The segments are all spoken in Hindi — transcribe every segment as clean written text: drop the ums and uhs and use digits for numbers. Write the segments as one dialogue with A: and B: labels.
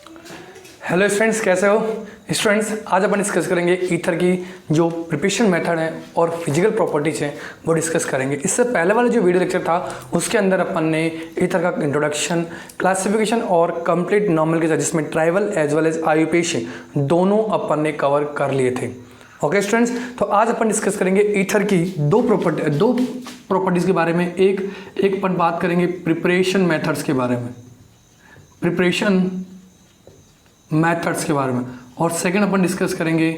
A: हेलो स्टूडेंट्स, कैसे हो स्टूडेंट्स। आज अपन डिस्कस करेंगे ईथर की जो प्रिपरेशन मेथड है और फिजिकल प्रॉपर्टीज हैं वो डिस्कस करेंगे। इससे पहले वाला जो वीडियो लेक्चर था उसके अंदर अपन ने ईथर का इंट्रोडक्शन, क्लासिफिकेशन और कंप्लीट नॉर्मल के साथ जिसमें ट्राइवल एज वेल एज आईयूपेशियन दोनों अपन ने कवर कर लिए थे। ओके स्टूडेंट्स, तो आज अपन डिस्कस करेंगे ईथर की दो प्रॉपर्टीज़ के बारे में। एक अपन बात करेंगे प्रिपरेशन मेथड्स के बारे में, प्रिपरेशन मेथड्स के बारे में, और सेकंड अपन डिस्कस करेंगे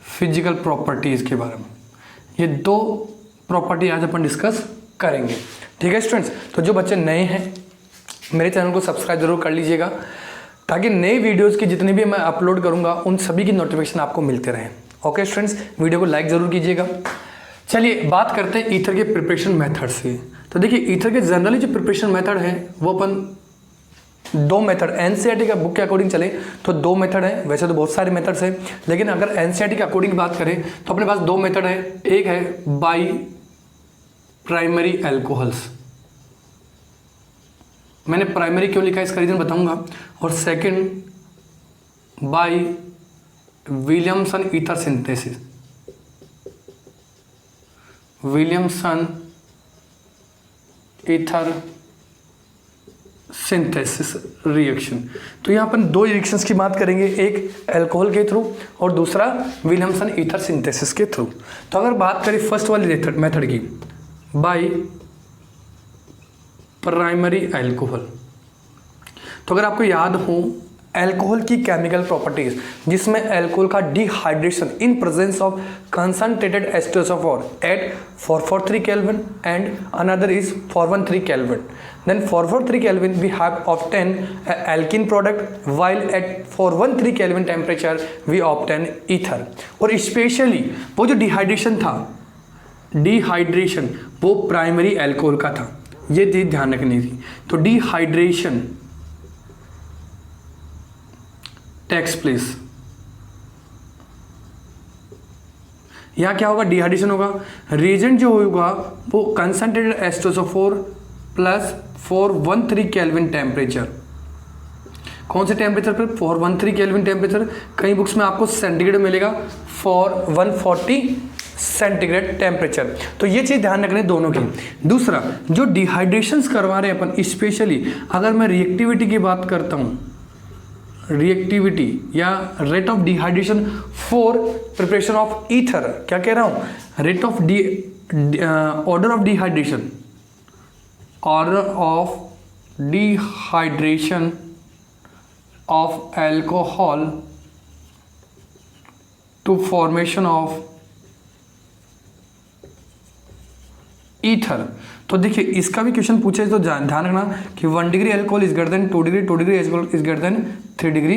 A: फिजिकल प्रॉपर्टीज़ के बारे में। ये दो प्रॉपर्टी आज अपन डिस्कस करेंगे। ठीक है स्टूडेंट्स, तो जो बच्चे नए हैं मेरे चैनल को सब्सक्राइब जरूर कर लीजिएगा ताकि नए वीडियोस की जितनी भी मैं अपलोड करूंगा उन सभी की नोटिफिकेशन आपको मिलते रहें। ओके स्टूडेंट्स, वीडियो को लाइक ज़रूर कीजिएगा। चलिए बात करते हैं ईथर के प्रिपरेशन मेथड से। तो देखिए ईथर के जनरली जो प्रिपरेशन मेथड है वो अपन दो मेथड, एनसीईआरटी का बुक के अकॉर्डिंग चले तो दो मेथड है। वैसे तो बहुत सारे मेथड्स हैं लेकिन अगर एनसीईआरटी के अकॉर्डिंग बात करें तो अपने पास दो मेथड है। एक है बाई प्राइमरी एल्कोहल्स, मैंने प्राइमरी क्यों लिखा है इसका रीजन बताऊंगा, और second by Williamson ether synthesis, Williamson ether synthesis reaction. तो यहाँ अपन दो रिएक्शंस की बात करेंगे, एक अल्कोहल के थ्रू और दूसरा विलियमसन ईथर सिंथेसिस के थ्रू। तो अगर बात करें फर्स्ट वाली मेथड की, बाय प्राइमरी अल्कोहल, तो अगर आपको याद हो अल्कोहल की केमिकल प्रॉपर्टीज जिसमें अल्कोहल का dehydration in presence of concentrated H2SO4 at 443 Kelvin and another is 413 Kelvin. Then 443 Kelvin we have obtained an alkene product while at 413 Kelvin temperature we obtain ether. और स्पेशली वो जो डिहाइड्रेशन था, डिहाइड्रेशन वो प्राइमरी अल्कोहल का था, ये चीज ध्यान रखनी थी। तो डिहाइड्रेशन टेक्स प्लेस, यहाँ क्या होगा, डिहाइड्रेशन होगा। रिएजेंट जो होगा वो concentrated H2SO4 plus 413 kelvin temperature. कौन से टेम्परेचर पर? 413 केल्विन टेम्परेचर। कई बुक्स में आपको सेंटीग्रेड मिलेगा, 140 सेंटीग्रेड टेम्परेचर। तो ये चीज़ ध्यान रखने दोनों की। दूसरा जो डिहाइड्रेशंस करवा रहे हैं अपन, स्पेशली अगर मैं रिएक्टिविटी की बात करता हूँ, रिएक्टिविटी या rate of dehydration for preparation of ether, क्या कह रहा हूं, rate of order of dehydration, order of dehydration of alcohol to formation of ether. तो देखिए इसका भी क्वेश्चन पूछे तो ध्यान रखना कि 1 degree alcohol is greater than 2 degree, 2 degree alcohol is greater than 3 degree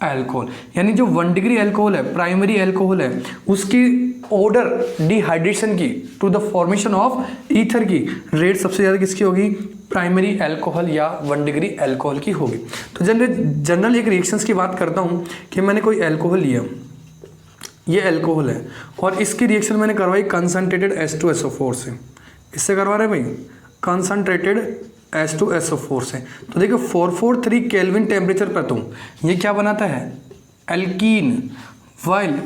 A: alcohol. यानी जो 1 डिग्री अल्कोहल है, प्राइमरी अल्कोहल है, उसकी ऑर्डर डिहाइड्रेशन की to the formation of ether की रेट सबसे ज़्यादा किसकी होगी, प्राइमरी अल्कोहल या 1 डिग्री अल्कोहल की होगी। तो जनरल एक रिएक्शंस की बात करता हूँ कि मैंने कोई अल्कोहल लिया, ये अल्कोहल है और इसकी रिएक्शन मैंने करवाई कंसंट्रेटेड H2SO4 से। इससे करवा रहे भाई कंसंट्रेटेड H2SO4 से। तो देखो 443 केल्विन टेम्परेचर पर तो ये क्या बनाता है, एल्कीन, वाइल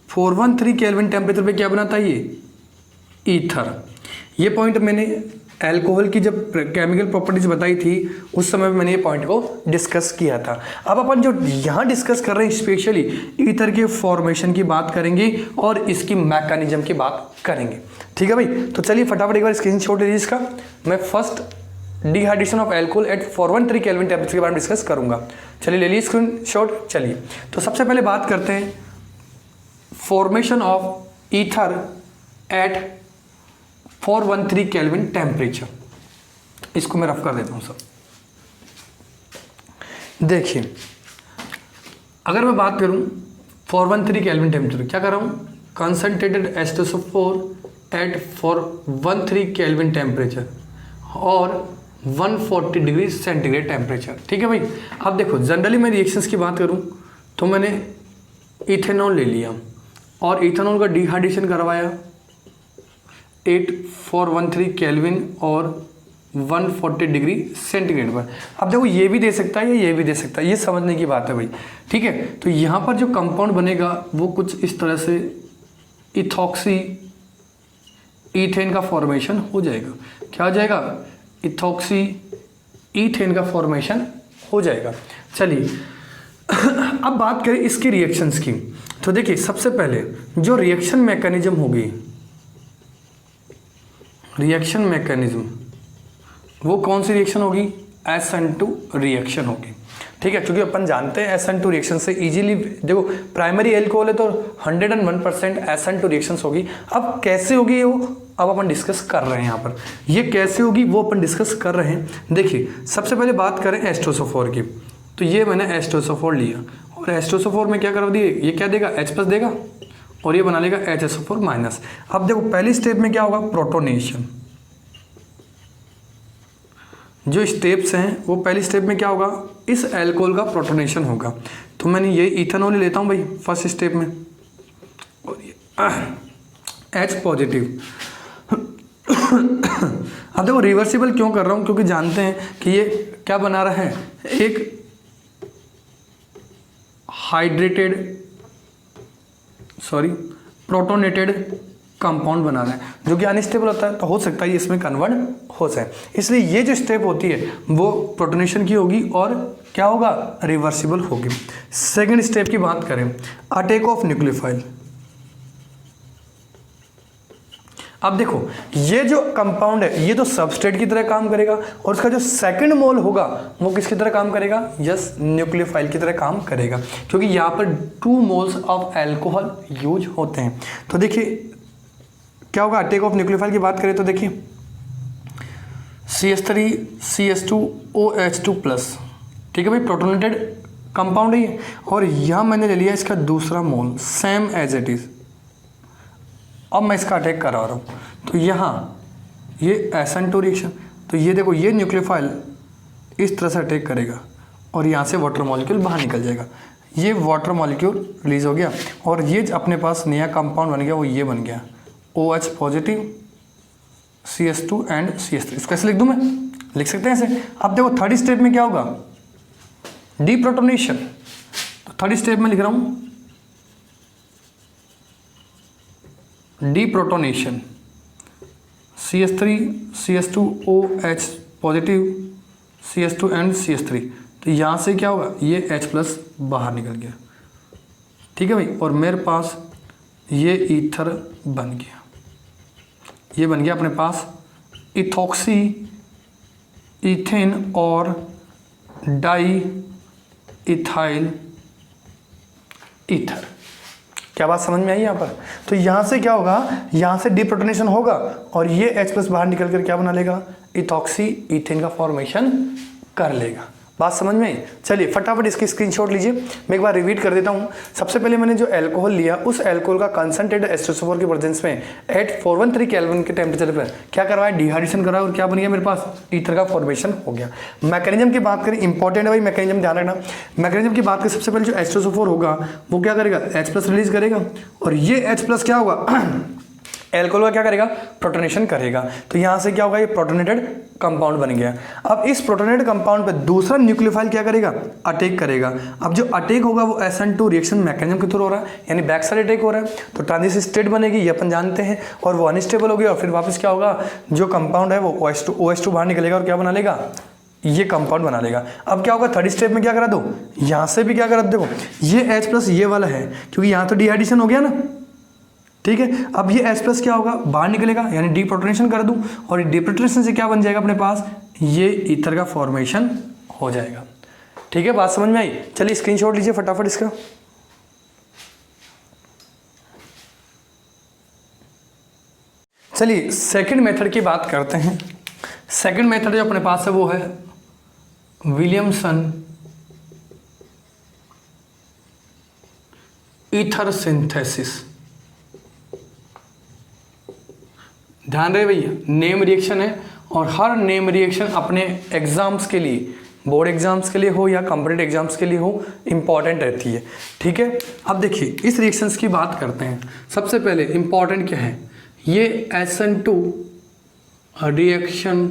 A: 413 केल्विन टेम्परेचर पे क्या बनाता है, ये ईथर। ये पॉइंट मैंने अल्कोहल की जब केमिकल प्रॉपर्टीज बताई थी उस समय मैंने ये पॉइंट को डिस्कस किया था। अब अपन जो यहाँ डिस्कस कर रहे हैं स्पेशली ईथर के फॉर्मेशन की बात करेंगे और इसकी मैकेनिज्म की बात करेंगे। ठीक है भाई, तो चलिए फटाफट एक बार स्क्रीनशॉट लीजिए इसका। मैं first dehydration of alcohol at 413 kelvin temperature के बारे में डिस्कस करूंगा। चलिए ले लीजिए स्क्रीनशॉट। चलिए तो सबसे पहले बात करते हैं formation of ether at 413 kelvin temperature. इसको मैं रफ कर देता हूं सब। देखिए अगर मैं बात करूं 413 केल्विन टेम्परेचर, क्या कर रहा हूं, concentrated H2SO4 eight 413 kelvin temperature और 140 डिग्री सेंटीग्रेड टेम्परेचर। ठीक है भाई। अब देखो जनरली मैं रिएक्शंस की बात करूं तो मैंने इथेनॉल ले लिया और इथेनॉल का डिहाइड्रेशन करवाया 8413 केल्विन और 140 डिग्री सेंटीग्रेड पर। अब देखो ये भी दे सकता है या ये भी दे सकता है, ये समझने की बात है भाई, ठीक है। तो यहाँ पर जो कंपाउंड बनेगा वो कुछ इस तरह से इथॉक्सी ईथेन का फॉर्मेशन हो जाएगा। क्या हो जाएगा? इथॉक्सी ईथेन का फॉर्मेशन हो जाएगा। चलिए अब बात करें इसकी रिएक्शंस की। तो देखिए सबसे पहले जो रिएक्शन मैकेनिज्म होगी, रिएक्शन मैकेनिज्म वो कौन सी रिएक्शन होगी? SN2 रिएक्शन होगी, ठीक है। क्योंकि अपन जानते हैं SN2 रिएक्शन से इजीली, देखो प्राइमरी एल्कोहल है तो 101% SN2 रिएक्शंस होगी। अब कैसे होगी वो अब अपन डिस्कस कर रहे हैं यहाँ पर, ये कैसे होगी वो अपन डिस्कस कर रहे हैं। देखिए सबसे पहले बात करें H2SO4 की, तो ये मैंने H2SO4 लिया और H2SO4 में क्या कर दिए, ये क्या देगा? H+ देगा और ये बना लेगा HSO4-। अब देखो पहली स्टेप में क्या होगा? प्रोटोनेशन। जो स्टेप्स हैं वो पहली स्टेप में क्या होगा? इस एल्कोहल का प्रोटोनेशन होगा। तो मैंने ये इथेनॉल लेता हूँ भाई फर्स्ट स्टेप में, और ये H+। अब देखो रिवर्सिबल क्यों कर रहा हूँ? क्योंकि जानते हैं कि ये क्या बना रहा है? एक प्रोटोनेटेड कंपाउंड बना रहा है जो कि अनस्टेबल होता है, तो हो सकता है इसमें कन्वर्ट हो जाए। इसलिए ये जो स्टेप होती है वो प्रोटोनेशन की होगी और क्या होगा? रिवर्सिबल होगी। सेकंड स्टेप की बात करें, अटैक ऑफ न्यूक्लियोफाइल। अब देखो ये जो कंपाउंड है ये तो सबस्ट्रेट की तरह काम करेगा और उसका जो सेकंड मोल होगा वो किसकी तरह काम करेगा? यस, न्यूक्लियोफाइल की तरह काम करेगा, क्योंकि यहाँ पर 2 मोल्स ऑफ अल्कोहल यूज होते हैं। तो देखिए क्या होगा? अटैक ऑफ न्यूक्लियोफाइल की बात करें तो देखिए CH3CH2OH2+, ठीक है भाई, प्रोटोनेटेड कंपाउंड है ये, और यहाँ मैंने ले लिया इसका दूसरा mole same as it is. अब मैं इसका अटैक करा रहा हूँ तो यहाँ ये SN2 रिएक्शन, तो ये देखो ये न्यूक्लियोफाइल इस तरह से अटैक करेगा और यहाँ से वाटर मॉलिक्यूल बाहर निकल जाएगा। ये वाटर मॉलिक्यूल रिलीज हो गया और ये अपने पास नया कंपाउंड बन गया, वो ये बन गया OH+, CH2 एंड CH3। इसको कैसे लिख दूँ मैं? लिख सकते हैं ऐसे। अब देखो थर्ड स्टेप में क्या होगा? डीप्रोटोनेशन। तो थर्ड स्टेप में लिख रहा हूँ deprotonation, CH3 CH2OH+, CH2 and CH3। तो यहाँ से क्या होगा? ये H+ बाहर निकल गया, ठीक है भाई, और मेरे पास ये ईथर बन गया। ये बन गया अपने पास इथॉक्सी ईथेन और डाई इथाइल ईथर। क्या बात समझ में आई यहाँ पर? तो यहाँ से क्या होगा? यहाँ से डीप्रोटोनेशन होगा और ये H+ बाहर निकल कर क्या बना लेगा? इथॉक्सी ईथेन का फॉर्मेशन कर लेगा। बात समझ में आई? चलिए फटाफट इसकी स्क्रीनशॉट लीजिए। मैं एक बार रिपीट कर देता हूँ। सबसे पहले मैंने जो अल्कोहल लिया उस अल्कोहल का कंसंट्रेटेड H2SO4 के प्रेजेंस में एट 413 केल्विन के टेम्परेचर पर क्या करवाया? डिहाइड्रेशन कराया और क्या बन गया? मेरे पास ईथर का फॉर्मेशन हो गया। मैकेनिज्म की बात करें, इंपॉर्टेंट है भाई मैकेनिज्म, ध्यान रखना। मैकेनिज्म की बात करें, सबसे पहले जो H2SO4 होगा वो क्या करेगा? H+ रिलीज करेगा और ये H+ क्या होगा? एल्कोहल का क्या करेगा? प्रोटोनेशन करेगा। तो यहाँ से क्या होगा? ये प्रोटोनेटेड कंपाउंड बन गया। अब इस प्रोटोनेटेड कंपाउंड पे दूसरा न्यूक्लियोफाइल क्या करेगा? अटैक करेगा। अब जो अटैक होगा वो SN2 रिएक्शन मैकेनिज्म के थ्रू हो रहा है, यानी बैक साइड अटैक हो रहा है, तो ट्रांजिशन स्टेट बनेगी, ये अपन जानते हैं, और वो अनस्टेबल होगी और फिर वापस क्या होगा? जो कंपाउंड है वो OH2 बाहर निकलेगा और क्या बना लेगा? ये कंपाउंड बना लेगा। अब क्या होगा? थर्ड स्टेप में क्या करा दो? यहाँ से भी क्या करा दो? देखो ये H+ ये वाला है क्योंकि यहाँ तो डिहाइड्रेशन हो गया ना, ठीक है। अब ये H+ क्या होगा? बाहर निकलेगा, यानी डीप्रोटोनेशन कर दूं और डीप्रोटोनेशन से क्या बन जाएगा अपने पास? ये ईथर का फॉर्मेशन हो जाएगा, ठीक है। बात समझ में आई? चलिए स्क्रीनशॉट लीजिए फटाफट इसका। चलिए सेकंड मेथड की बात करते हैं। सेकंड मेथड जो अपने पास है वो है विलियमसन ईथर सिंथेसिस। ध्यान रहे भैया, नेम रिएक्शन है और हर नेम रिएक्शन अपने एग्जाम्स के लिए, बोर्ड एग्जाम्स के लिए हो या कॉम्पिटिटिव एग्जाम्स के लिए हो, इंपॉर्टेंट रहती है, ठीक है। अब देखिए इस रिएक्शंस की बात करते हैं। सबसे पहले इंपॉर्टेंट क्या है? ये SN2 रिएक्शन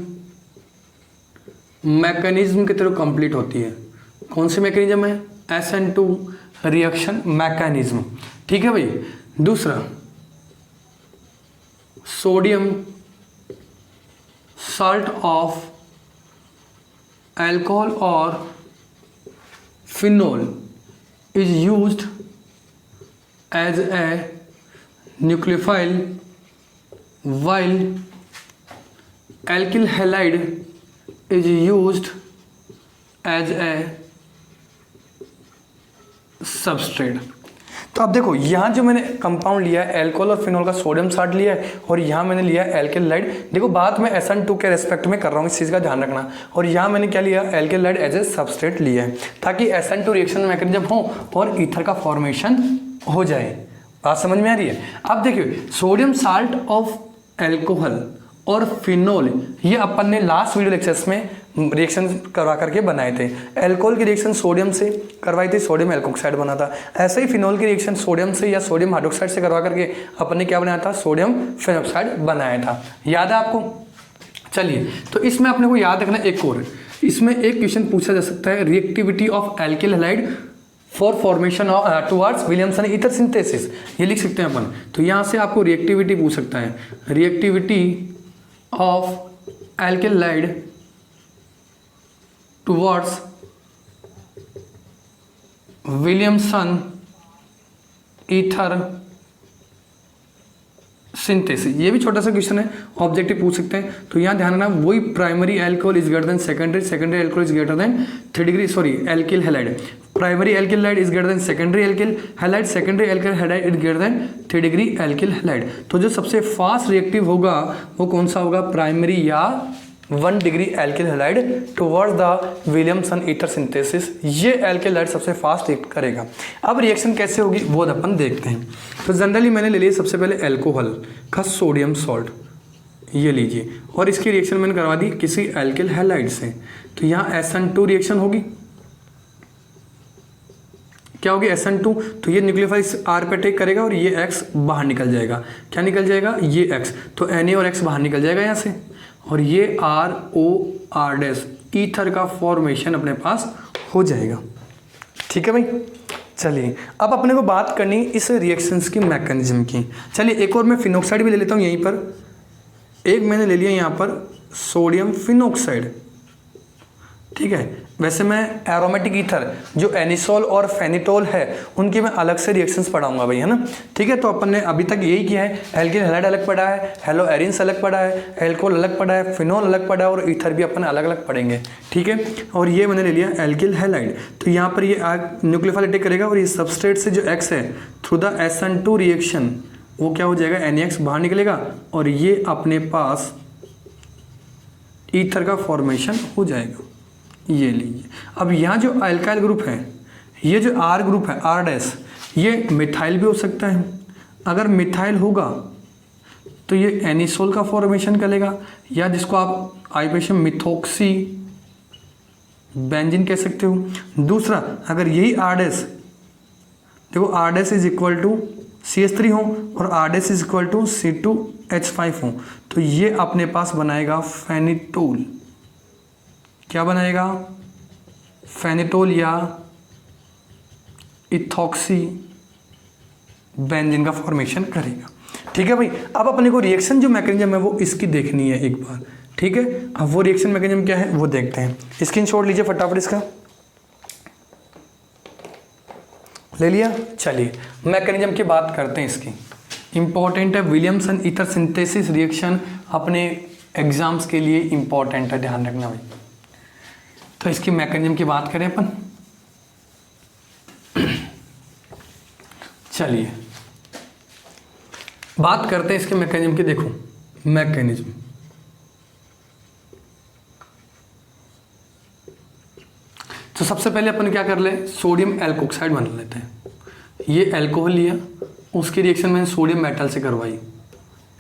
A: मैकेनिज्म के थ्रू कंप्लीट होती है। कौन सी मैकेनिज्म है? SN2 reaction mechanism. ठीक है भाई। दूसरा, सोडियम साल्ट ऑफ अल्कोहल और phenol is used as a nucleophile while alkyl halide is used as a substrate। तो अब देखो यहाँ जो मैंने कंपाउंड लिया है एल्कोहल और फिनोल का सोडियम साल्ट लिया है और यहाँ मैंने लिया है एल्किल हाइड। देखो बात मैं SN2 के रेस्पेक्ट में कर रहा हूँ, इस चीज़ का ध्यान रखना। और यहाँ मैंने क्या लिया? Alkyl halide as a substrate लिया है ताकि SN2 रिएक्शन मैकेनिज्म हो और ईथर का फॉर्मेशन हो जाए। बात समझ में आ रही है? अब देखिए सोडियम साल्ट ऑफ एल्कोहल और फिनोल ये अपन ने लास्ट वीडियो लेक्चर्स में रिएक्शन करवा करके बनाए थे। एल्कोहल की रिएक्शन सोडियम से करवाई थी, सोडियम एल्कोक्साइड बना था। ऐसे ही फिनोल की रिएक्शन सोडियम से या सोडियम हाइड्रोक्साइड से करवा करके अपन ने क्या बनाया था? सोडियम फिनोक्साइड बनाया था। याद है आपको? चलिए, तो इसमें अपने को याद रखना एक और, इसमें एक क्वेश्चन पूछा जा सकता है, reactivity of alkyl halide for formation of towards Williamson ether synthesis, ये लिख सकते हैं अपन। तो यहाँ से आपको रिएक्टिविटी पूछ सकता है, reactivity of alkyl hide towards Williamson ether synthesis. ये भी छोटा सा क्वेश्चन है, ऑब्जेक्टिव पूछ सकते हैं। तो यहाँ ध्यान रखना, वही primary alcohol is greater then secondary, secondary alcohol is greater than 3 degree, sorry alkyl halide. Primary alkyl halide is greater then secondary alkyl halide, secondary alkyl halide is greater than 3 degree alkyl halide. तो जो सबसे फास्ट रिएक्टिव होगा वो कौन सा होगा? प्राइमरी या 1 degree alkyl halide towards the Williamson ether synthesis. ये एल्किल हैलाइड सबसे फास्ट रिएक्ट करेगा। अब रिएक्शन कैसे होगी वो अपन देखते हैं। तो जनरली मैंने ले लिया सबसे पहले एल्कोहल का सोडियम सॉल्ट, ये लीजिए, और इसकी रिएक्शन मैंने करवा दी किसी एल्किल हैलाइड से। तो यहाँ SN2 रिएक्शन होगी। क्या होगी? SN2। तो ये न्यूक्लियोफाइल R पे अटैक करेगा और ये X बाहर निकल जाएगा। क्या निकल जाएगा? ये X। तो Na और X बाहर निकल जाएगा यहाँ से, और ये ROR' ईथर का फॉर्मेशन अपने पास हो जाएगा। ठीक है भाई। चलिए, अब अपने को बात करनी इस रिएक्शंस की मैकेनिज्म की। चलिए, एक और मैं फिनोक्साइड भी ले लेता हूँ यहीं पर। एक मैंने ले लिया यहाँ पर सोडियम फिनोक्साइड। ठीक है, वैसे मैं एरोमेटिक ईथर जो एनिसोल और फेनिटोल है उनकी मैं अलग से रिएक्शंस पढ़ाऊंगा भाई, है ना। ठीक है, तो अपन ने अभी तक यही किया है। एल्किल हैलाइड अलग पढ़ा है, हेलो एरिन्स अलग पढ़ा है, एल्कोहल अलग पढ़ा है, फिनोल अलग पढ़ा है, और ईथर भी अपन अलग अलग पढ़ेंगे। ठीक है, और ये मैंने ले लिया एल्किल हैलाइड। तो यहाँ पर ये न्यूक्लियोफाइल अटैक करेगा और ये सबस्ट्रेट से जो X है थ्रू द SN2 रिएक्शन वो क्या हो जाएगा? NaX बाहर निकलेगा और ये अपने पास ईथर का फॉर्मेशन हो जाएगा। ये लीजिए। अब यहाँ जो अल्काइल ग्रुप है, ये जो R ग्रुप है R', ये मिथाइल भी हो सकता है। अगर मिथाइल होगा तो ये एनिसोल का फॉर्मेशन करेगा, या जिसको आप आइपेशन मिथोक्सी बेंजीन कह सकते हो। दूसरा, अगर यही R', देखो R' is equal to CH3 हो और R' is equal to C2H5 हो, तो ये अपने पास बनाएगा फेनिटोल। क्या बनाएगा? फेनिटोल या इथॉक्सी बेंजीन का फॉर्मेशन करेगा। ठीक है भाई। अब अपने को रिएक्शन जो मैकेनिज्म है वो इसकी देखनी है एक बार। ठीक है, अब वो रिएक्शन मैकेनिज्म क्या है वो देखते हैं। स्क्रीनशॉट लीजिए फटाफट इसका। ले लिया? चलिए, मैकेनिज्म की बात करते हैं इसकी। इंपॉर्टेंट है, विलियमसन ईथर सिंथेसिस रिएक्शन अपने एग्जाम्स के लिए इंपॉर्टेंट है, ध्यान रखना भाई। तो इसकी मैकेनिज्म की बात करें अपन। चलिए, बात करते हैं इसके मैकेनिज्म की। देखो मैकेनिज्म, तो सबसे पहले अपन क्या कर ले, सोडियम एल्कोक्साइड बना लेते हैं। ये एल्कोहल लिया, उसकी रिएक्शन मैंने सोडियम मेटल से करवाई।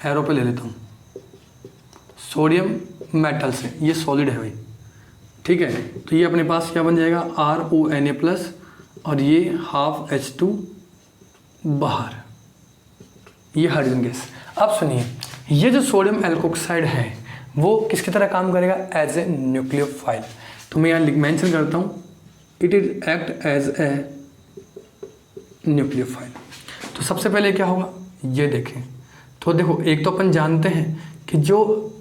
A: एरो पे ले लेता हूँ, सोडियम मेटल से, ये सॉलिड है भाई। ठीक है, तो ये अपने पास क्या बन जाएगा? RONA+ और ये ½ H2 बाहर, ये हाइड्रोजन गैस। अब सुनिए, ये जो सोडियम एल्कोक्साइड है वो किसकी तरह काम करेगा, एज ए न्यूक्लियोफाइल। तो मैं यहाँ मेंशन करता हूँ, it is act as a nucleophile. तो सबसे पहले क्या होगा, ये देखें। तो देखो, एक तो अपन जानते हैं कि जो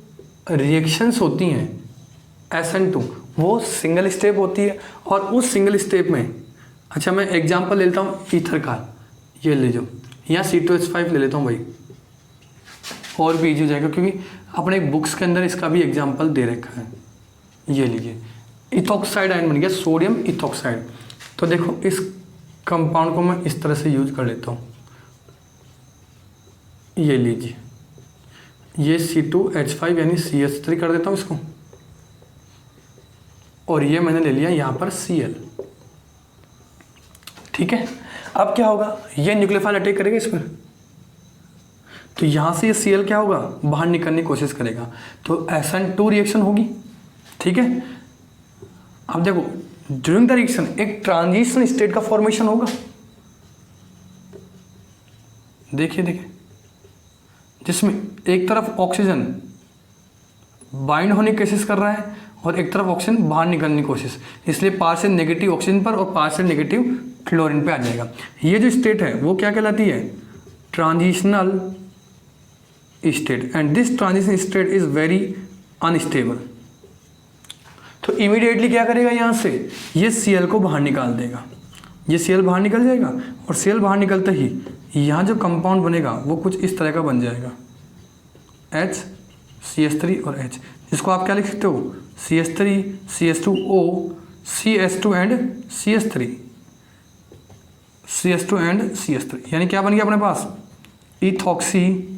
A: रिएक्शंस होती हैं SN2 वो सिंगल स्टेप होती है, और उस सिंगल स्टेप में, अच्छा मैं एग्जांपल ले लेता हूँ ईथर का, ये ले जाओ, यहाँ C2H5 ले लेता हूँ भाई, और भी इजी हो जाएगा क्योंकि अपने बुक्स के अंदर इसका भी एग्जांपल दे रखा है। ये लीजिए, इथॉक्साइड आयन बन गया, सोडियम इथॉक्साइड। तो देखो इस कंपाउंड को मैं इस तरह से यूज कर लेता हूँ, ये लीजिए, ये C2H5 यानी CH3 कर देता हूँ इसको, और ये मैंने ले लिया यहाँ पर Cl। ठीक है, अब क्या होगा, ये न्यूक्लियोफाइल अटैक करेगा इस पर, तो यहाँ से ये Cl क्या होगा, बाहर निकलने की कोशिश करेगा, तो SN2 रिएक्शन होगी। ठीक है, अब देखो ड्यूरिंग द रिएक्शन एक ट्रांजिशन स्टेट का फॉर्मेशन होगा। देखिए देखिए, जिसमें एक तरफ ऑक्सीजन बाइंड होने की कोशिश कर रहा है और एक तरफ ऑक्सीजन बाहर निकलने की कोशिश, इसलिए पार्शियल नेगेटिव ऑक्सीजन पर और पार्शियल नेगेटिव क्लोरीन पे आ जाएगा। ये जो स्टेट है वो क्या कहलाती है, transitional state, and this transition state is very unstable. तो इमीडिएटली क्या करेगा, यहाँ से ये Cl को बाहर निकाल देगा, ये Cl बाहर निकल जाएगा, और Cl बाहर निकलते ही यहाँ जो कंपाउंड बनेगा वो कुछ इस तरह का बन जाएगा, H CH3 और H, जिसको आप क्या लिख सकते हो, CH3 CH2O CH2 and CH3, CH2 and CH3, यानी क्या बन गया अपने पास, इथॉक्सी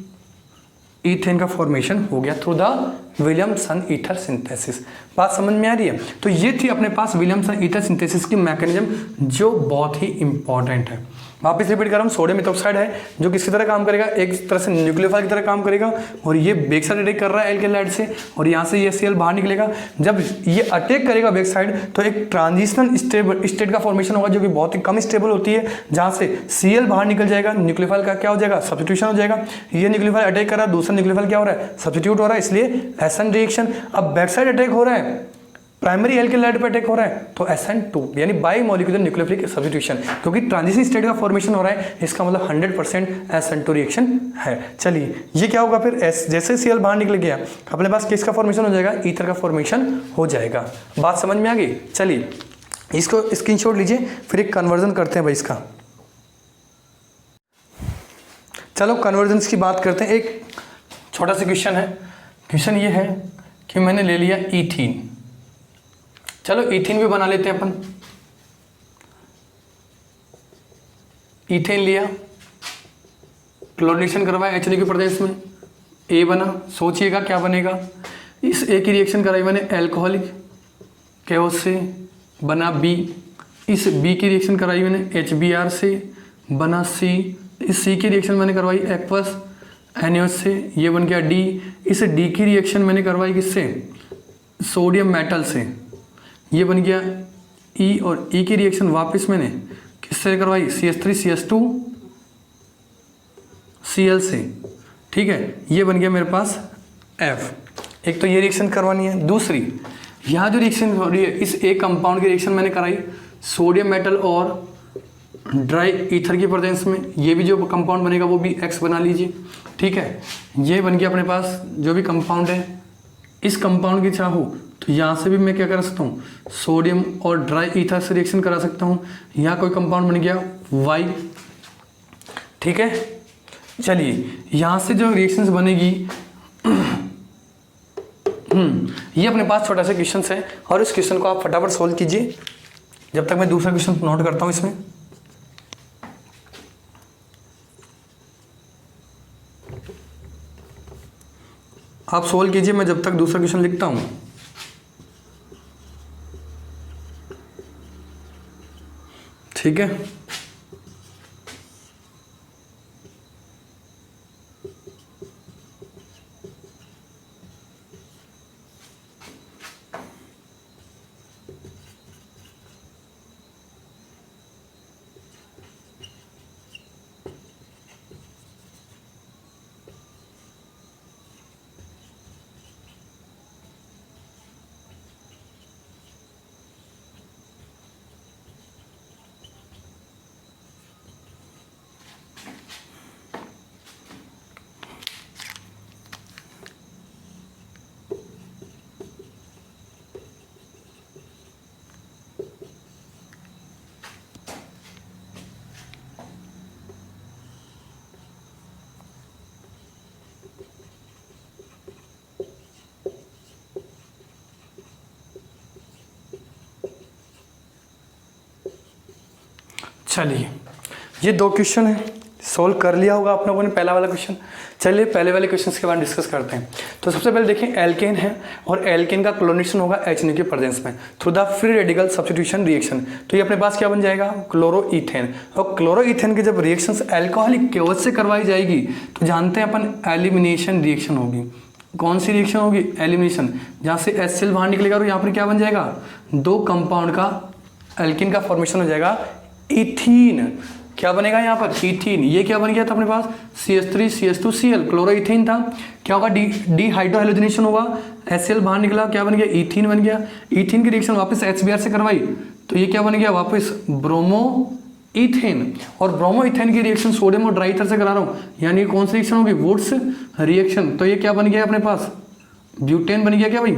A: ईथेन का फॉर्मेशन हो गया through the Williamson ether synthesis. बात समझ में आ रही है। तो ये थी अपने पास विलियमसन ईथर सिंथेसिस की मैकेनिज्म, जो बहुत ही इंपॉर्टेंट है। वापस रिपीट कर रहा हूँ, सोडियम इथॉक्साइड है जो किसकी तरह काम करेगा, एक तरह से न्यूक्लियोफाइल की तरह काम करेगा, और ये बैक साइड अटैक कर रहा है एल्केन से, और यहाँ से ये Cl बाहर निकलेगा। जब ये अटैक करेगा बैक साइड, तो एक ट्रांजिशनल स्टेट का फॉर्मेशन होगा जो कि बहुत ही कम स्टेबल होती है, जहाँ से Cl बाहर निकल जाएगा, न्यूक्लियोफाइल का क्या हो जाएगा, सब्स्टिट्यूशन हो जाएगा। ये न्यूक्लियोफाइल अटैक कर रहा है, दूसरा न्यूक्लियोफाइल क्या हो रहा है, सब्स्टिट्यूट हो रहा है, इसलिए SN रिएक्शन। अब बैक साइड अटैक हो रहा है, प्राइमरी एल्केलाइड पे अटैक हो रहा है, तो SN2 यानी बाई मॉलिक्यूलर न्यूक्लियोफिलिक सब्स्टिट्यूशन, क्योंकि ट्रांजिशन स्टेट का फॉर्मेशन हो रहा है, इसका मतलब 100% SN2 रिएक्शन है। चलिए ये क्या होगा फिर, जैसे Cl बाहर निकल गया, अपने पास किसका फॉर्मेशन हो जाएगा, ईथर का फॉर्मेशन हो जाएगा। बात समझ में आ गई। चलिए इसको स्क्रीनशॉट लीजिए, फिर एक कन्वर्जन करते हैं भाई इसका। चलो कन्वर्जन की बात करते हैं। एक छोटा सा क्वेश्चन है, क्वेश्चन ये है कि मैंने ले लिया ईथीन, चलो ईथीन भी बना लेते हैं अपन। ईथेन लिया, क्लोरीनेशन करवाया HNO के प्रदेश में, A बना। सोचिएगा क्या बनेगा, इस A की रिएक्शन कराई मैंने एल्कोहलिक केओस से, बना B। इस B की रिएक्शन कराई मैंने HBr से, बना C। इस C की रिएक्शन मैंने करवाई एक्वस NaOH से, ये बन गया D। इस D की रिएक्शन मैंने करवाई किससे, सोडियम मेटल से, ये बन गया E। और E की रिएक्शन वापस मैंने किससे करवाई, CH3 CH2 Cl से। ठीक है, ये बन गया मेरे पास F। एक तो ये रिएक्शन करवानी है। दूसरी, यहाँ जो रिएक्शन हो रही है, इस एक कंपाउंड की रिएक्शन मैंने कराई सोडियम मेटल और ड्राई ईथर की प्रेजेंस में, ये भी जो कंपाउंड बनेगा वो भी X बना लीजिए। ठीक है, ये बन गया अपने पास जो भी कंपाउंड है। इस कंपाउंड की चाहूँ तो यहाँ से भी मैं क्या कर सकता हूँ, सोडियम और ड्राई ईथर से रिएक्शन करा सकता हूँ। यहाँ कोई कंपाउंड बन गया Y। ठीक है, चलिए यहाँ से जो रिएक्शंस बनेगी ये अपने पास छोटा सा क्वेश्चन है, और इस क्वेश्चन को आप फटाफट सोल्व कीजिए जब तक मैं दूसरा क्वेश्चन नोट करता हूँ। इसमें आप सोल्व कीजिए, मैं जब तक दूसरा क्वेश्चन लिखता हूँ। ठीक है, चलिए ये 2 क्वेश्चन है, सोल्व कर लिया होगा आप लोगों ने पहला वाला क्वेश्चन। चलिए पहले वाले क्वेश्चन के बारे में डिस्कस करते हैं। तो सबसे पहले देखिए एल्केन है और एल्केन का क्लोरीनेशन होगा HNO के प्रेजेंस में through the free radical substitution reaction. तो ये अपने पास क्या बन जाएगा, क्लोरोईथेन। और क्लोरोईथेन की जब रिएक्शंस अल्कोहलिक केवल से करवाई जाएगी तो जानते हैं अपन एलिमिनेशन रिएक्शन होगी। कौन सी रिएक्शन होगी, एलिमिनेशन। जहाँ से HCl बाहर निकलेगा और यहाँ पर क्या बन जाएगा, 2 कंपाउंड का एल्केन का फॉर्मेशन हो जाएगा, इथीन। क्या बनेगा यहाँ पर, इथीन। ये क्या बन गया था अपने पास, CH3CH2Cl, क्लोरोइथेन था। क्या होगा, डीहाइड्रोहाइलोजनेशन होगा, HCl बाहर निकला, क्या बन गया, इथीन बन गया। इथीन की रिएक्शन वापस HBr से करवाई तो ये क्या बन गया, वापस ब्रोमोइथेन। और ब्रोमोइथेन की रिएक्शन सोडियम और ड्राई ईथर से करा रहा हूँ, यानी कौन सी रिएक्शन होगी, वुड्स रिएक्शन। तो ये क्या बन गया अपने पास, ब्यूटेन बन गया। क्या भाई,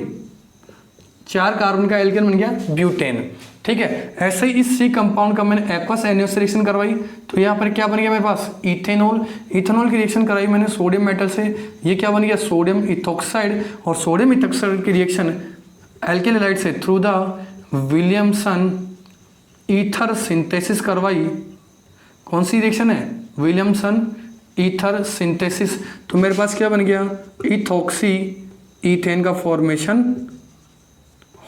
A: 4 कार्बन का एल्केन बन गया ब्यूटेन। ठीक है, ऐसे ही इस C कंपाउंड का मैंने एक्वस NaOH से रिएक्शन करवाई तो यहाँ पर क्या बन गया मेरे पास, इथेनॉल। इथेनॉल की रिएक्शन कराई मैंने सोडियम मेटल से, ये क्या बन गया, सोडियम इथोक्साइड। और सोडियम इथोक्साइड की रिएक्शन एल्केन हैलाइड से through the Williamson ether synthesis करवाई। कौन सी रिएक्शन है, विलियमसन ईथर सिंथेसिस। तो मेरे पास क्या बन गया, इथोक्सी ईथेन का फॉर्मेशन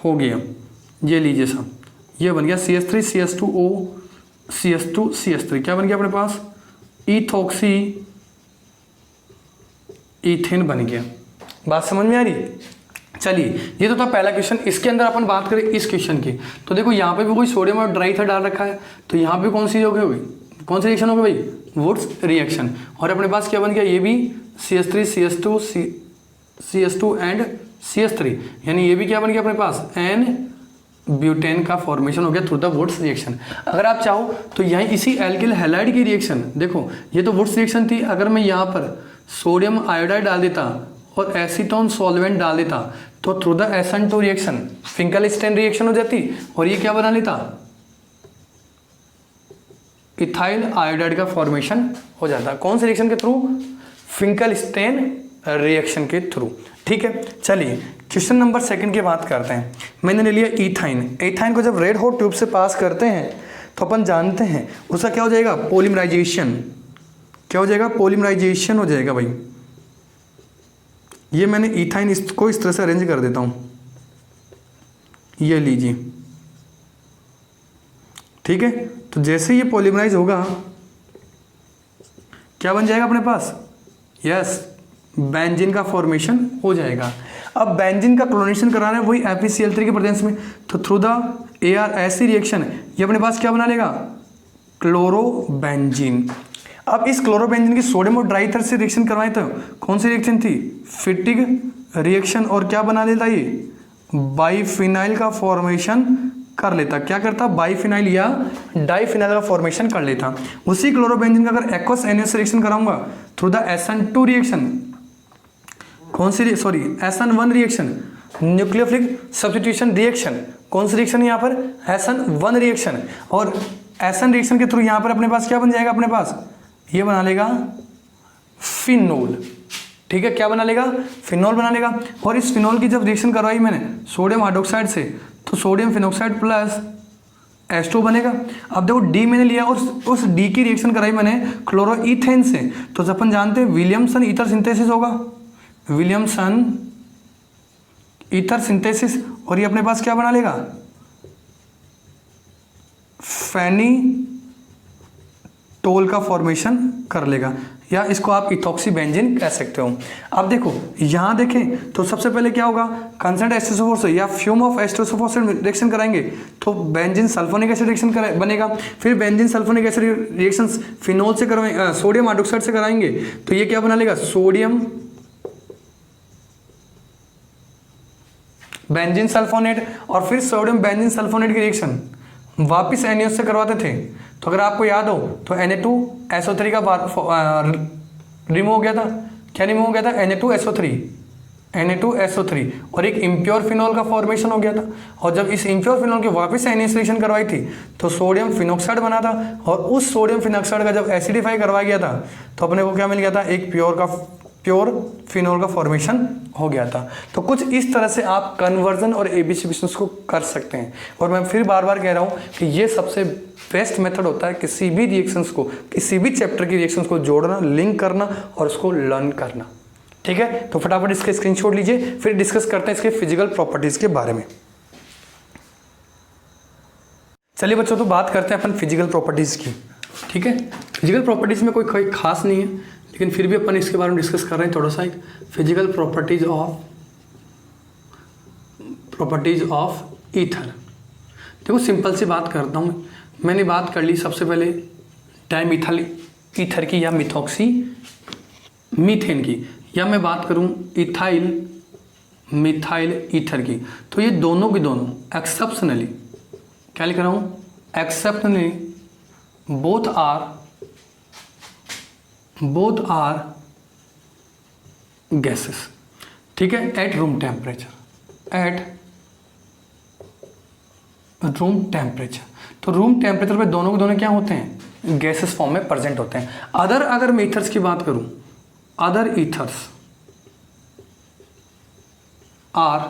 A: हो गया। ये लीजिए साहब, ये बन गया CH3CH2O CH2CH3। क्या बन गया अपने पास, इथोक्सी ईथेन बन गया। बात समझ में आ रही। चलिए ये तो था पहला क्वेश्चन। इसके अंदर अपन बात करें इस क्वेश्चन की, तो देखो यहाँ पे भी कोई सोडियम और ड्राई ईथर डाल रखा है, तो यहाँ पे कौन सी होगी, कौन सी रिएक्शन होगी भाई, वुड्स रिएक्शन। और अपने पास क्या बन गया, ये भी CH3CH2 CH2 एंड CH3, यानी ये भी क्या बन गया अपने पास, N ब्यूटेन का फॉर्मेशन हो गया थ्रू द वुड्स रिएक्शन। अगर आप चाहो तो यहीं इसी एल्किल हैलाइड की रिएक्शन, देखो ये तो वुड्स रिएक्शन थी, अगर मैं यहाँ पर सोडियम आयोडाइड डाल देता और एसीटोन सॉल्वेंट डाल देता तो through the SN2 reaction Finkelstein reaction हो जाती और ये क्या बना लेता, इथाइल आयोडाइड का फॉर्मेशन हो जाता। कौन से रिएक्शन के थ्रू, फिंकलस्टेन रिएक्शन के थ्रू। ठीक है, चलिए क्वेश्चन नंबर 2 की बात करते हैं। मैंने ले लिया इथाइन। इथाइन को जब रेड हॉट ट्यूब से पास करते हैं तो अपन जानते हैं उसका क्या हो जाएगा, पॉलीमराइजेशन। क्या हो जाएगा, पॉलीमराइजेशन हो जाएगा भाई। ये मैंने इथाइन इसको इस तरह से अरेंज कर देता हूँ, ये लीजिए। ठीक है, तो जैसे ये पॉलीमराइज होगा क्या बन जाएगा अपने पास, यस, बेंजीन का फॉर्मेशन हो जाएगा। अब बेंजीन का क्लोरीनेशन कराना है वही FeCl3 के प्रेजेंस में, तो थ्रू द AR ऐसी रिएक्शन ये अपने पास क्या बना लेगा, क्लोरोबेंजीन। अब इस क्लोरोबेंजीन की सोडियम और ड्राई ईथर से रिएक्शन करवाए तो कौन सी रिएक्शन थी, फिटिग रिएक्शन। और क्या बना लेता, ये बाइफिनाइल का फॉर्मेशन कर लेता। क्या करता, बाइफिनाइल या डाइफिनाइल का फॉर्मेशन कर लेता। उसी क्लोरोबेंजीन का अगर एक्वस NaOH से रिएक्शन कराऊंगा थ्रू द SN2 रिएक्शन, कौन सी, sorry SN1 reaction, nucleophilic substitution reaction. कौन सी रिएक्शन यहाँ पर, SN1 रिएक्शन। और SN रिएक्शन के थ्रू यहाँ पर अपने पास क्या बन जाएगा, अपने पास ये बना लेगा फिनोल। ठीक है, क्या बना लेगा, फिनोल बना लेगा। और इस फिनोल की जब रिएक्शन करवाई मैंने सोडियम हाइड्रोक्साइड से तो सोडियम फिनोक्साइड प्लस H2 बनेगा। अब देखो D मैंने लिया और उस D की रिएक्शन कराई मैंने क्लोरोईथेन से, तो अपन जानते हैं विलियमसन ईथर सिंथेसिस होगा, विलियमसन ईथर सिंथेसिस। और ये अपने पास क्या बना लेगा, फेनिटोल का फॉर्मेशन कर लेगा, या इसको आप इथॉक्सी बेंजीन कह सकते हो। अब देखो यहाँ देखें तो सबसे पहले क्या होगा, कंसर्ट H2SO4 से या फ्यूम ऑफ H2SO4 से रिएक्शन कराएंगे तो बेंजीन सल्फोनिक एसिड रिएक्शन बनेगा। फिर benzene sulphonic acid reaction phenol से करवाएंगे, सोडियम हाइड्रोक्साइड से कराएंगे तो ये क्या बना लेगा, सोडियम बेंजीन सल्फोनेट। और फिर सोडियम बेंजीन सल्फोनेट की रिएक्शन वापस NaOH से करवाते थे, तो अगर आपको याद हो तो Na2SO3 का रिमूव हो गया था। क्या रिमूव हो गया था, Na2SO3 और एक इम्प्योर फिनोल का फॉर्मेशन हो गया था। और जब इस इम्प्योर फिनोल की वापस NaOH रिएक्शन करवाई थी तो सोडियम फिनोक्साइड बना था, और उस सोडियम फिनोक्साइड का जब एसिडिफाई करवाया गया था तो अपने को क्या मिल गया था, एक प्योर का प्योर फिनोल का फॉर्मेशन हो गया था। तो कुछ इस तरह से आप कन्वर्जन और एबीसी रिएक्शंस को कर सकते हैं। और मैं फिर बार बार कह रहा हूँ कि ये सबसे बेस्ट मेथड होता है किसी भी रिएक्शंस को, किसी भी चैप्टर की रिएक्शंस को जोड़ना, लिंक करना और उसको लर्न करना। ठीक है, तो फटाफट इसके स्क्रीनशॉट लीजिए, फिर डिस्कस करते हैं इसके फिजिकल प्रॉपर्टीज के बारे में। चलिए बच्चों, तो बात करते हैं अपन फिजिकल प्रॉपर्टीज की। ठीक है, फिजिकल प्रॉपर्टीज में कोई खास नहीं है, लेकिन फिर भी अपन इसके बारे में डिस्कस कर रहे हैं थोड़ा सा। एक फिजिकल प्रॉपर्टीज ऑफ ईथर। देखो सिंपल सी बात करता हूँ, मैंने बात कर ली सबसे पहले डाइमिथाइल ईथर की या मिथॉक्सी मीथेन की, या मैं बात करूँ इथाइल मिथाइल ईथर की। तो ये दोनों की दोनों एक्सेप्शनली, क्या लिख रहा हूँ, एक्सेप्शनली बोथ आर गैसेस। ठीक है, एट रूम टेम्परेचर, तो रूम टेम्परेचर पे दोनों के दोनों क्या होते हैं, गैसेस फॉर्म में प्रेजेंट होते हैं। अगर मैं ईथर्स की बात करूं, other ethers are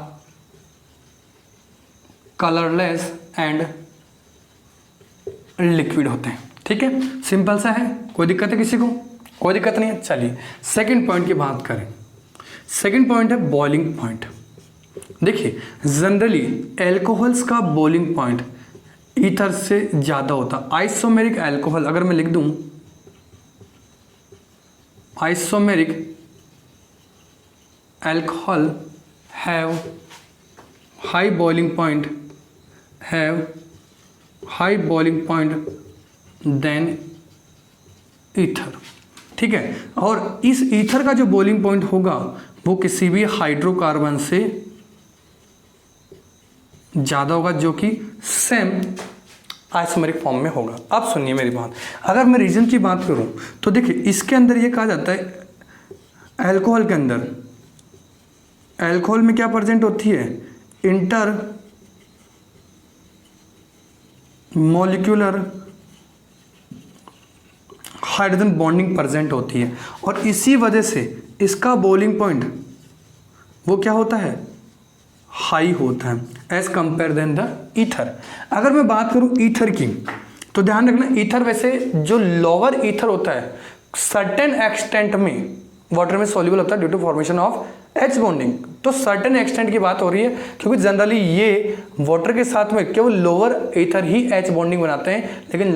A: colourless and liquid होते हैं। ठीक है, सिंपल सा है, कोई दिक्कत है किसी को? कोई दिक्कत नहीं है। चलिए सेकंड पॉइंट की बात करें। सेकंड पॉइंट है बॉइलिंग पॉइंट। देखिए जनरली एल्कोहल्स का बॉइलिंग पॉइंट ईथर से ज़्यादा होता। आइसोमेरिक एल्कोहल अगर मैं लिख दूं, isomeric alcohol have high boiling point than ether. ठीक है, और इस ईथर का जो बॉइलिंग पॉइंट होगा वो किसी भी हाइड्रोकार्बन से ज़्यादा होगा, जो कि सेम आइसोमेरिक फॉर्म में होगा। अब सुनिए मेरी बात, अगर मैं रीजन की बात करूं तो देखिए इसके अंदर ये कहा जाता है, एल्कोहल के अंदर, एल्कोहल में क्या प्रेजेंट होती है, inter molecular hydrogen bonding present होती है, और इसी वजह से इसका बॉइलिंग पॉइंट वो क्या होता है, हाई होता है as compare than the ether. अगर मैं बात करूं ईथर की, तो ध्यान रखना ईथर वैसे जो लोअर ईथर होता है सर्टेन एक्सटेंट में वाटर में सॉल्युबल होता है due to formation of H bonding. तो सर्टेन एक्सटेंट की बात हो रही है, क्योंकि जनरली ये वाटर के साथ में केवल लोअर ईथर ही एच बॉन्डिंग बनाते हैं, लेकिन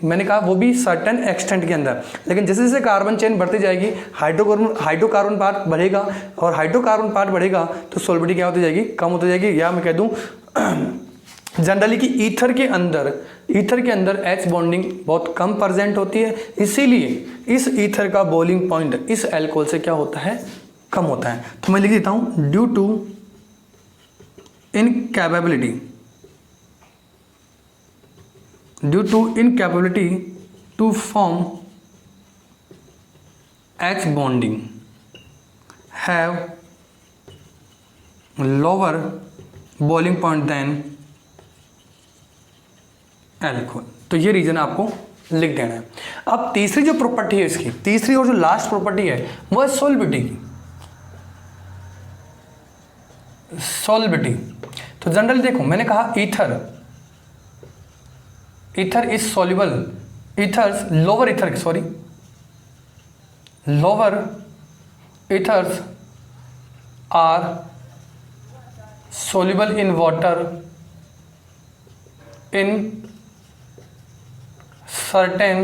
A: मैंने कहा वो भी सर्टेन एक्सटेंट के अंदर। लेकिन जैसे जैसे कार्बन चेन बढ़ती जाएगी, हाइड्रोकार्बन पार्ट बढ़ेगा, और हाइड्रोकार्बन पार्ट बढ़ेगा तो सॉल्युबिलिटी क्या होती जाएगी, कम होती जाएगी। या मैं कह दूँ जनरली कि ईथर के अंदर एच बॉन्डिंग बहुत कम प्रेजेंट होती है, इसीलिए इस ईथर का बॉइलिंग पॉइंट इस एल्कोहल से क्या होता है, कम होता है। तो मैं लिख देता हूं, due to incapability to form H bonding have lower boiling point than alcohol. तो ये रीजन आपको लिख देना है। अब तीसरी जो प्रॉपर्टी है इसकी, तीसरी और जो लास्ट प्रॉपर्टी है वो है सॉल्युबिलिटी की। सॉल्युबिलिटी तो जनरली देखो मैंने कहा ether is soluble, lower ethers are soluble in water in certain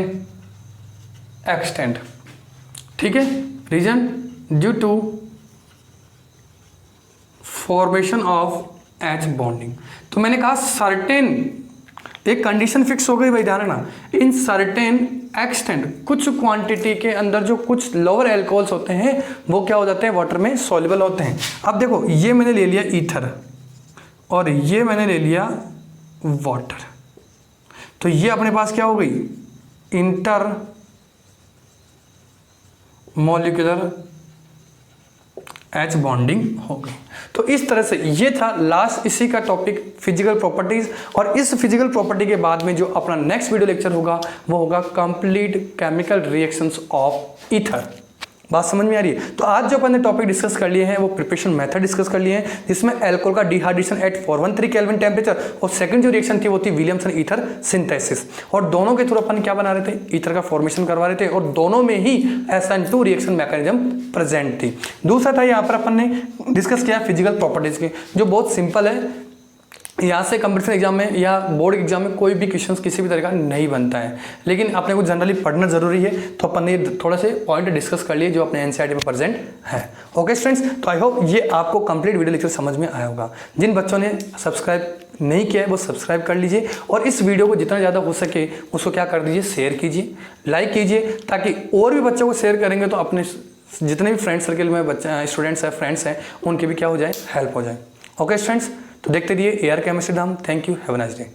A: extent। ठीक है, reason due to formation of H bonding. तो मैंने कहा सर्टेन, एक कंडीशन फिक्स हो गई भाई, ध्यान रखना, इन सर्टेन एक्सटेंट, कुछ क्वांटिटी के अंदर जो कुछ लोअर एल्कोहल्स होते हैं वो क्या हो जाते हैं, वाटर में सॉल्युबल होते हैं। अब देखो ये मैंने ले लिया ईथर और ये मैंने ले लिया वाटर, तो ये अपने पास क्या हो गई, इंटर मॉलिक्यूलर एच बॉन्डिंग हो गई। तो इस तरह से ये था लास्ट इसी का टॉपिक फिजिकल प्रॉपर्टीज। और इस फिजिकल प्रॉपर्टी के बाद में जो अपना नेक्स्ट वीडियो लेक्चर होगा वो होगा complete chemical reactions of ether. बात समझ में आ रही है। तो आज जो अपन ने टॉपिक डिस्कस कर लिए हैं वो प्रिपरेशन मेथड डिस्कस कर लिए हैं, जिसमें अल्कोहल का डिहाइड्रेशन एट 413 केल्विन टेम्परेचर और सेकंड जो रिएक्शन थी वो थी विलियमसन ईथर सिंथेसिस, और दोनों के थ्रू अपन क्या बना रहे थे, ईथर का फॉर्मेशन करवा रहे थे, और दोनों में ही SN2 रिएक्शन मैकेनिज्म प्रेजेंट थी। दूसरा था यहाँ पर अपन ने डिस्कस किया फिजिकल प्रॉपर्टीज के, जो बहुत सिंपल है, यहाँ से कंपटीशन एग्जाम में या बोर्ड एग्जाम में कोई भी क्वेश्चन किसी भी तरह का नहीं बनता है, लेकिन अपने को जनरली पढ़ना जरूरी है, तो अपन ने थोड़े से पॉइंट डिस्कस कर लिए जो अपने एनसीईआरटी में प्रेजेंट है। ओके स्टूडेंट्स, तो आई होप ये आपको कंप्लीट वीडियो लेक्चर समझ में आया होगा। जिन बच्चों ने सब्सक्राइब नहीं किया है वो सब्सक्राइब कर लीजिए, और इस वीडियो को जितना ज़्यादा हो सके उसको क्या कर दीजिए, शेयर कीजिए, लाइक कीजिए, ताकि और भी बच्चों को शेयर करेंगे तो अपने जितने भी फ्रेंड सर्कल में बच्चे स्टूडेंट्स हैं, फ्रेंड्स हैं, उनके भी क्या हो जाए, हेल्प हो जाए। ओके स्टूडेंट्स, तो देखते रहिए AR chemistry Dham. Thank you, have a nice day.